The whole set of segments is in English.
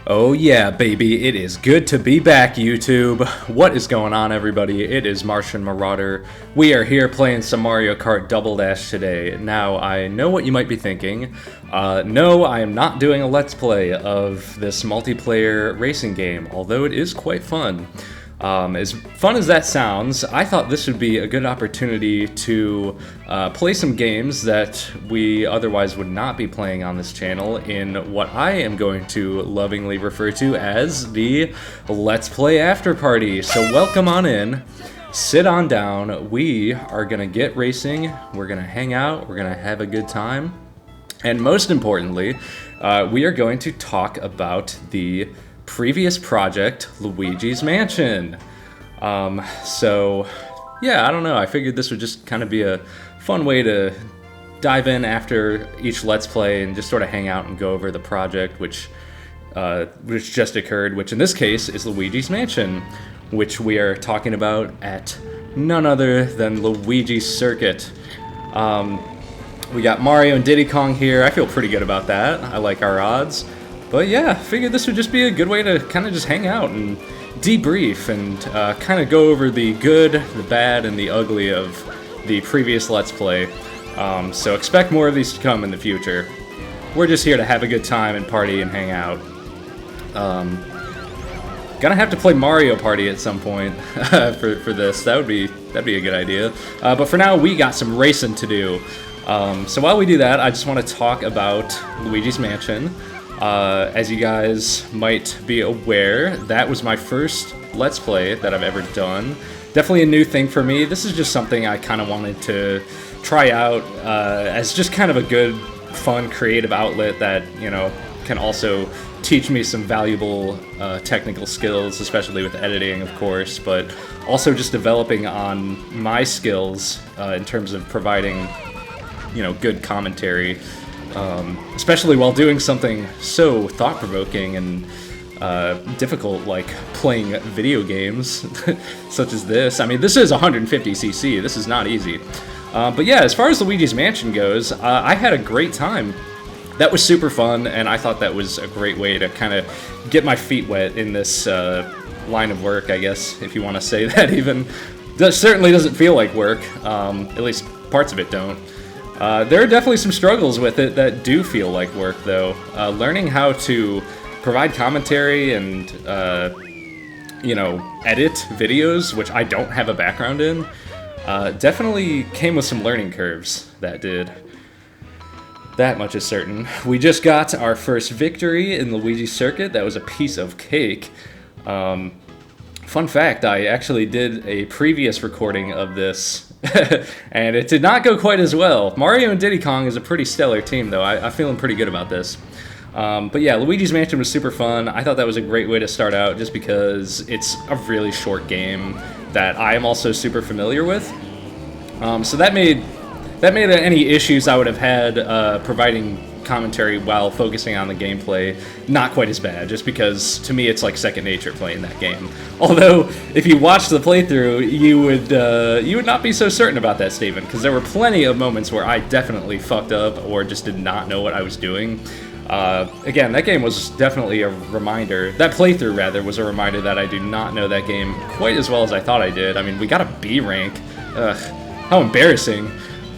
Oh yeah, baby, it is good to be back, YouTube. What is going on, everybody? It is Martian Marauder. We are here playing some Mario Kart Double Dash today. Now, I know what you might be thinking. No, I am not doing a Let's Play of this multiplayer racing game, although it is quite fun. As fun as that sounds, I thought this would be a good opportunity to play some games that we otherwise would not be playing on this channel in what I am going to lovingly refer to as the Let's Play Afterparty. So welcome on in, sit on down, we are gonna get racing, we're gonna hang out, we're gonna have a good time, and most importantly, we are going to talk about the previous project, Luigi's Mansion. So yeah, I don't know, I figured this would just kind of be a fun way to dive in after each Let's Play and just sort of hang out and go over the project which just occurred, which in this case is Luigi's Mansion, which we are talking about at none other than Luigi's Circuit. We got Mario and Diddy Kong here. I feel pretty good about that. I like our odds. But yeah, figured this would just be a good way to kind of just hang out and debrief and kind of go over the good, the bad, and the ugly of the previous Let's Play. So expect more of these to come in the future. We're just here to have a good time and party and hang out. Gonna have to play Mario Party at some point for this. That'd be a good idea. But for now, we got some racing to do. So while we do that, I just want to talk about Luigi's Mansion. As you guys might be aware, that was my first Let's Play that I've ever done. Definitely a new thing for me. This is just something I kind of wanted to try out as just kind of a good, fun, creative outlet that, you know, can also teach me some valuable technical skills, especially with editing, of course, but also just developing on my skills in terms of providing, you know, good commentary. Especially while doing something so thought-provoking and difficult like playing video games such as this. I mean, this is 150cc, this is not easy. But yeah, as far as Luigi's Mansion goes, I had a great time. That was super fun, and I thought that was a great way to kind of get my feet wet in this line of work, I guess, if you want to say that even. That certainly doesn't feel like work, at least parts of it don't. There are definitely some struggles with it that do feel like work, though. Learning how to provide commentary and, you know, edit videos, which I don't have a background in, definitely came with some learning curves, that did. That much is certain. We just got our first victory in Luigi's Circuit. That was a piece of cake. Fun fact, I actually did a previous recording of this, and it did not go quite as well. Mario and Diddy Kong is a pretty stellar team, though. I'm feeling pretty good about this. But yeah, Luigi's Mansion was super fun. I thought that was a great way to start out, just because it's a really short game that I am also super familiar with. So that made any issues I would have had providing commentary while focusing on the gameplay not quite as bad, just because to me it's like second nature playing that game. Although if you watch the playthrough, you would not be so certain about that statement, because there were plenty of moments where I definitely fucked up or just did not know what I was doing. Again, that game was definitely a reminder, that playthrough rather was a reminder that I do not know that game quite as well as I thought I did. I mean, we got a B rank. Ugh, how embarrassing.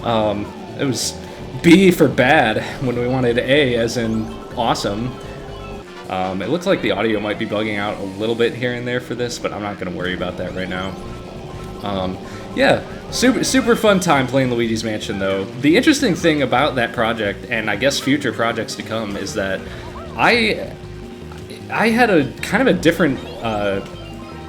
It was B for bad when we wanted A as in awesome. It looks like the audio might be bugging out a little bit here and there for this, but I'm not going to worry about that right now. Yeah, super fun time playing Luigi's Mansion, though. The interesting thing about that project, and I guess future projects to come, is that I had a kind of a different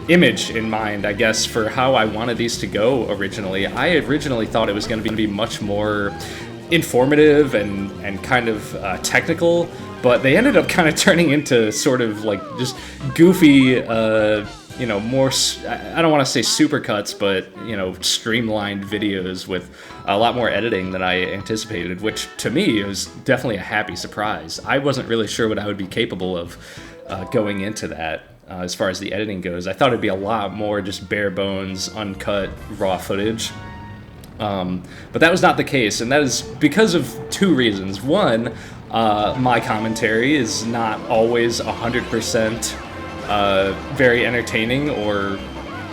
image in mind, I guess, for how I wanted these to go originally. I originally thought it was going to be much more informative and kind of technical, but they ended up kind of turning into sort of like just goofy, you know, more, I don't want to say supercuts, but, you know, streamlined videos with a lot more editing than I anticipated, which to me was definitely a happy surprise. I wasn't really sure what I would be capable of going into that. As far as the editing goes, I thought it'd be a lot more just bare bones, uncut, raw footage. But that was not the case, and that is because of two reasons. One, my commentary is not always 100% very entertaining or,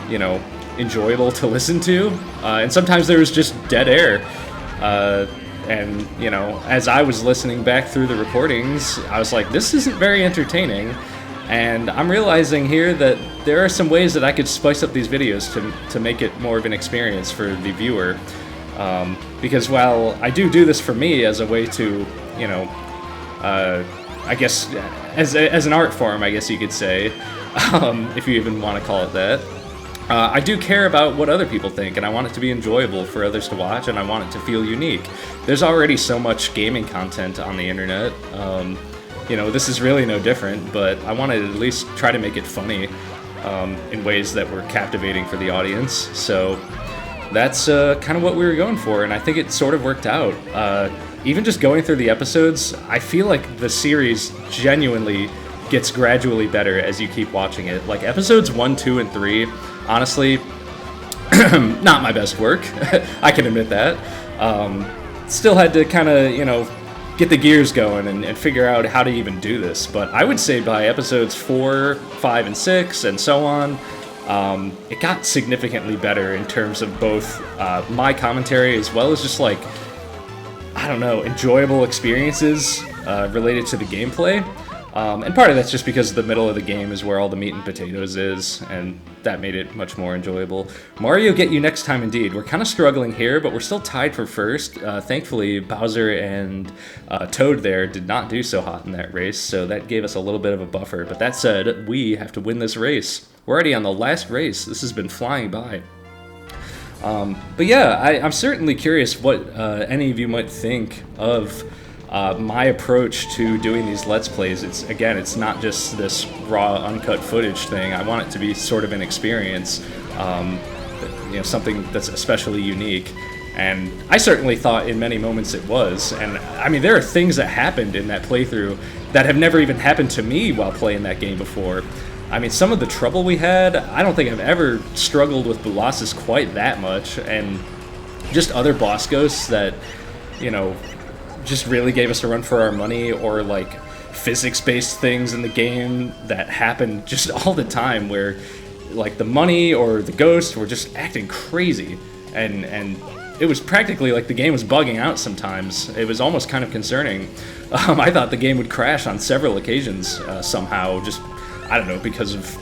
you know, enjoyable to listen to. And sometimes there was just dead air. And, you know, as I was listening back through the recordings, I was like, this isn't very entertaining. And I'm realizing here that there are some ways that I could spice up these videos to make it more of an experience for the viewer. Because while I do this for me as a way to, you know, I guess as an art form, I guess you could say, if you even want to call it that, I do care about what other people think, and I want it to be enjoyable for others to watch, and I want it to feel unique. There's already so much gaming content on the internet. You know, this is really no different, but I wanted to at least try to make it funny in ways that were captivating for the audience. So that's kind of what we were going for, and I think it sort of worked out. Even just going through the episodes, I feel like the series genuinely gets gradually better as you keep watching it. Like episodes 1, 2, and 3, honestly, not my best work. I can admit that. Still had to kind of, you know, get the gears going and figure out how to even do this. But I would say by episodes 4, 5, and 6, and so on, it got significantly better in terms of both my commentary as well as just like, I don't know, enjoyable experiences related to the gameplay. And part of that's just because the middle of the game is where all the meat and potatoes is, and that made it much more enjoyable. Mario get you next time indeed. We're kind of struggling here, but we're still tied for first. Thankfully, Bowser and Toad there did not do so hot in that race, so that gave us a little bit of a buffer. But that said, we have to win this race. We're already on the last race. This has been flying by. But yeah, I'm certainly curious what any of you might think of my approach to doing these Let's Plays. It's not just this raw, uncut footage thing. I want it to be sort of an experience, you know, something that's especially unique. And I certainly thought in many moments it was. And I mean, there are things that happened in that playthrough that have never even happened to me while playing that game before. I mean, some of the trouble we had, I don't think I've ever struggled with bosses quite that much, and just other boss ghosts that, you know, just really gave us a run for our money, or like physics-based things in the game that happen just all the time where like the money or the ghosts were just acting crazy, and it was practically like the game was bugging out sometimes. It was almost kind of concerning. I thought the game would crash on several occasions somehow, just, I don't know, because of...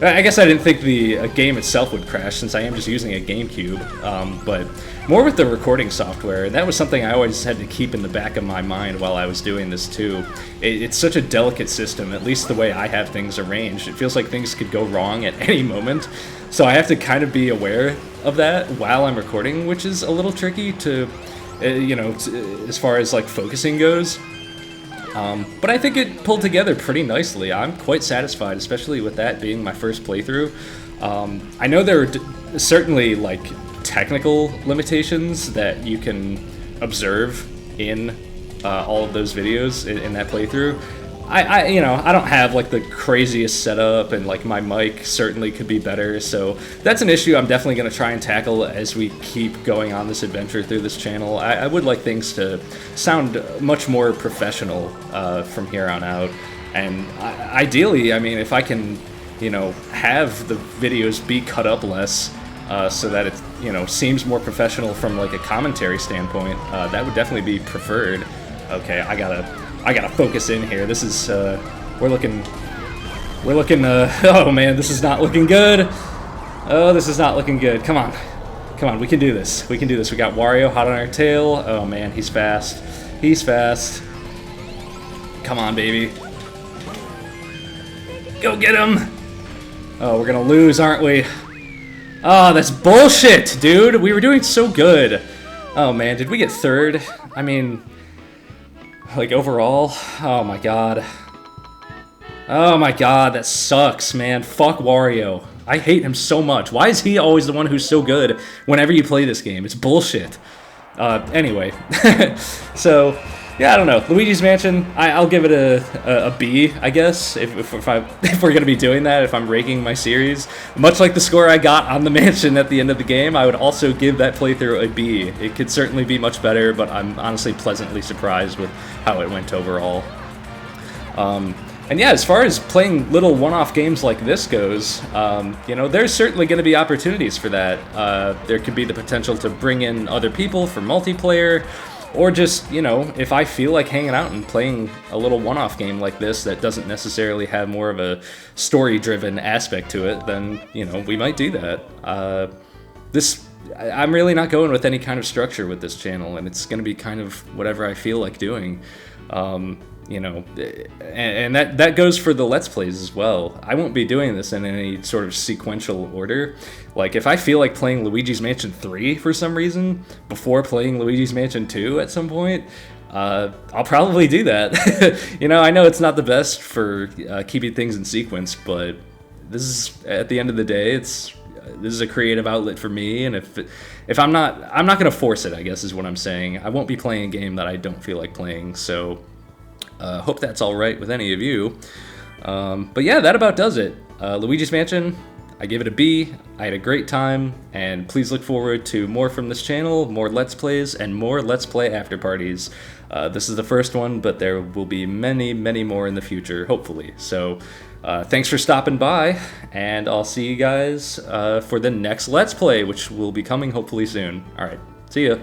I guess I didn't think the game itself would crash since I am just using a GameCube, but more with the recording software. That was something I always had to keep in the back of my mind while I was doing this too. It's such a delicate system, at least the way I have things arranged. It feels like things could go wrong at any moment, so I have to kind of be aware of that while I'm recording, which is a little tricky to, you know, as far as like focusing goes. But I think it pulled together pretty nicely. I'm quite satisfied, especially with that being my first playthrough. I know there are certainly like technical limitations that you can observe in all of those videos in that playthrough. You know, I don't have like the craziest setup, and like my mic certainly could be better, so that's an issue I'm definitely going to try and tackle as we keep going on this adventure through this channel. I would like things to sound much more professional from here on out, and ideally, I mean, if I can, you know, have the videos be cut up less so that it, you know, seems more professional from like a commentary standpoint, that would definitely be preferred. Okay, I gotta focus in here. This is, we're looking, oh man, this is not looking good. Oh, this is not looking good. Come on, we can do this. We got Wario hot on our tail. Oh man, he's fast. Come on, baby. Go get him. Oh, we're gonna lose, aren't we? Oh, that's bullshit, dude. We were doing so good. Oh man, did we get third? I mean, like overall, oh my god, that sucks, man. Fuck Wario. I hate him so much. Why is he always the one who's so good whenever you play this game? It's bullshit. Anyway, so Yeah, I don't know. Luigi's Mansion, I'll give it a B, I guess, if we're going to be doing that, if I'm ranking my series. Much like the score I got on the Mansion at the end of the game, I would also give that playthrough a B. It could certainly be much better, but I'm honestly pleasantly surprised with how it went overall. And yeah, as far as playing little one-off games like this goes, you know, there's certainly going to be opportunities for that. There could be the potential to bring in other people for multiplayer, or just, you know, if I feel like hanging out and playing a little one-off game like this that doesn't necessarily have more of a story-driven aspect to it, then, you know, we might do that. I'm really not going with any kind of structure with this channel, and it's going to be kind of whatever I feel like doing. You know, and that goes for the Let's Plays as well. I won't be doing this in any sort of sequential order. Like, if I feel like playing Luigi's Mansion 3 for some reason, before playing Luigi's Mansion 2 at some point, I'll probably do that. You know, I know it's not the best for keeping things in sequence, but this is, at the end of the day, this is a creative outlet for me, and if I'm not going to force it, I guess is what I'm saying. I won't be playing a game that I don't feel like playing, so hope that's all right with any of you. But yeah, that about does it. Luigi's Mansion, I give it a B. I had a great time, and please look forward to more from this channel, more Let's Plays, and more Let's Play after parties. This is the first one, but there will be many, many more in the future, hopefully. So thanks for stopping by, and I'll see you guys for the next Let's Play, which will be coming hopefully soon. Alright, see ya.